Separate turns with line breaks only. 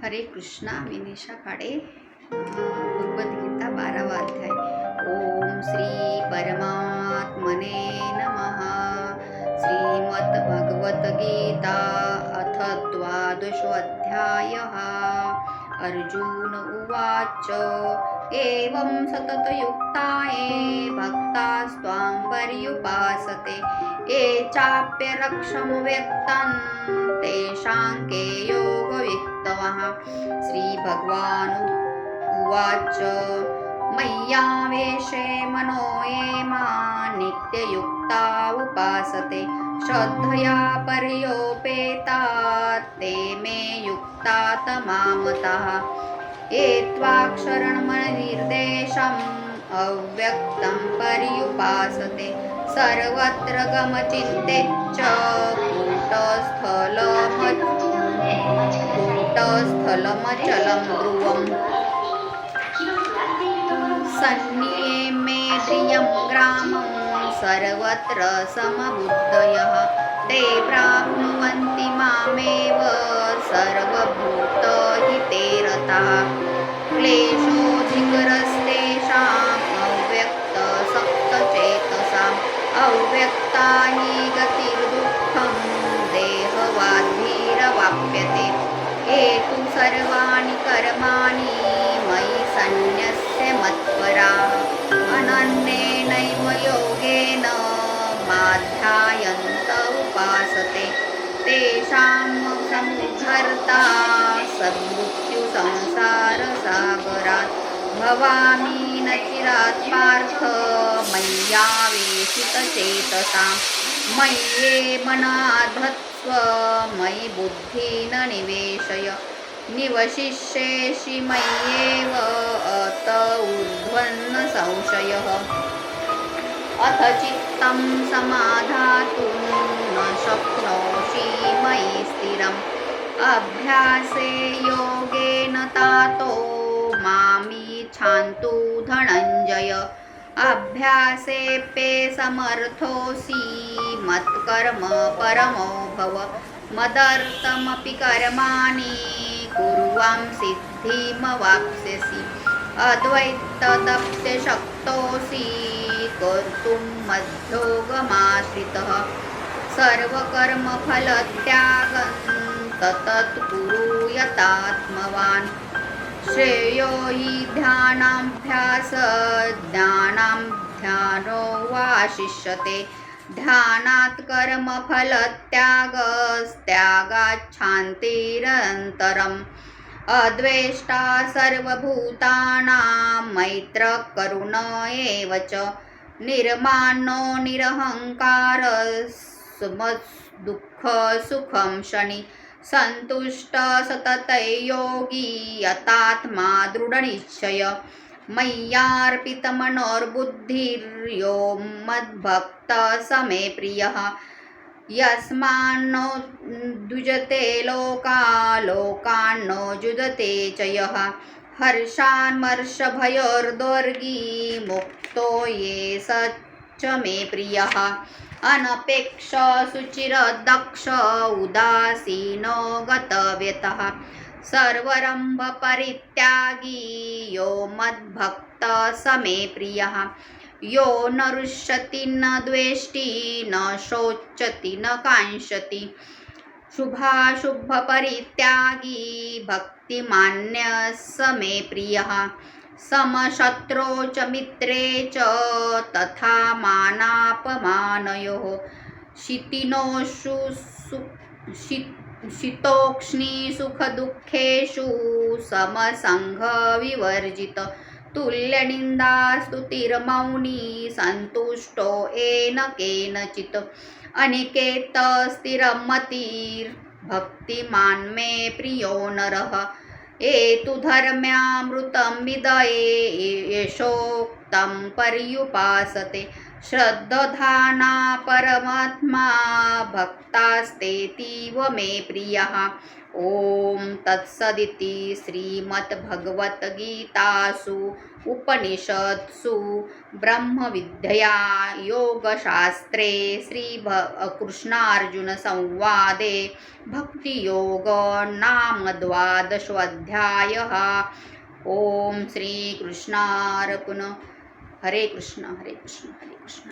हरे कृष्णा. मी निशा खाडे. भगवद्गीता 12वा अध्याय. ओम श्री परमात्मने नमः. श्रीमद्भगवद्गीता अथ द्वादशोऽध्यायः. अर्जुन उवाच एवं सततयुक्ताये भक्तास्त्वां पर्युपासते ये चाप्यरक्षं व्यक्तं तेषां के योगवित्तमः. श्रीभगवान् उवाच मय्यावेशे मनो ये मां नित्ययुक्ता उपासते श्रद्धया पर्योपेता ते मे युक्ता तमामतः. ये त्वाक्षरमनिर्देशम् अव्यक्तं पर्युपासते सर्वत्र गमचिन्तेच्च कूटस्थलमचलं ध्रुवम्. सन्नियमे प्रियं ग्रामं सर्वत्र समबुद्धयः ते प्राप्नुवन्ति मामेव सर्वभूतहिते रताः. क्लेशोऽधिकरस्तेषाम् अव्यक्तसक्तचेतसाम् अव्यक्ता हि गतिर्दुःखं देहवाद्भिरवाप्यते. ये तु सर्वाणि कर्माणि मयि सन्न्यस्य मत्पराः अनन्येनैव योगेन माध्यायन्त उपासते तेषां समुद्धर्ता सन्मृत्युसंसारसागरात्. भवामि न चिरात् पार्थ मय्यावेशितचेतसां मय्येव मनाधत्स्व मयि बुद्धिं निवेशय निवशिष्येषि मय्येव अत ऊर्ध्वन्न संशयः. अथ चित्तं समाधातुं न शक्नोषि मयि स्थिरम् अभ्यासे योगेन तातो मामिच्छान्तु धनञ्जय. अभ्यासेऽप्यसमर्थोऽसि मत्कर्म परमो भव मदर्थमपि कर्माणि कुर्वां सिद्धिमवाप्स्यसि. अद्वैतदप्यशक्तोऽसि कर्तुं मध्योगमाश्रितः सर्वकर्मफलत्यागं ततत् कुरु यतात्मवान्. श्रेयो हि ध्यानाभ्यासो वाशिष्यते ध्यानात् कर्मफलत्यागस्त्यागाच्छान्तिरन्तरम्. अद्वेष्टा सर्वभूतानां मैत्रः करुण एव च निर्मानो निरहङ्कारः समदुःखसुखं शनि सन्तुष्ट सततयोगी यतात्मा दृढनिश्चय. मय्यार्पितमनोर्बुद्धिर्यो मद्भक्तः स मे प्रियः. यस्मान्नो द्विजते लोकान्नो जुदते च यः. हर्षान्मर्षभयोर्द्वर्गी मुक्तो ये स च मे प्रियः. अनपेक्ष सुचिरदक्ष उदासीनो गतव्यतः सर्वरम्भपरित्यागी यो मद्भक्तः स मे प्रियः. यो न रुष्यति न द्वेष्टि न शोचति न काङ्क्षति शुभाशुभपरित्यागी भक्तिमान्यः स मे प्रियः. समशत्रौ च मित्रे च तथा मानापमानयोः शीतोष्णीसुखदुःखेषु समसङ्गविवर्जित तुल्यनिन्दास्तुतिर्मौनी सन्तुष्टो येन केनचित्. अनिकेत स्थिरमतिर्भक्तिमान् मे प्रियो नरः. एतु धर्म्यामृतं विदये यशोक्तं पर्युपासते श्रद्धधाना परमात्मा भक्तास्तेतीव मे प्रियः। ओम तत्सदिति श्रीमद्भगवद्गीतासु उपनिषत्सु ब्रह्मविद्या योगशास्त्रे कृष्णार्जुनसंवादे भक्तियोगो नाम 12 ओम श्रीकृष्णार्पण। हरे कृष्ण हरे कृष्ण हरे कृष्ण।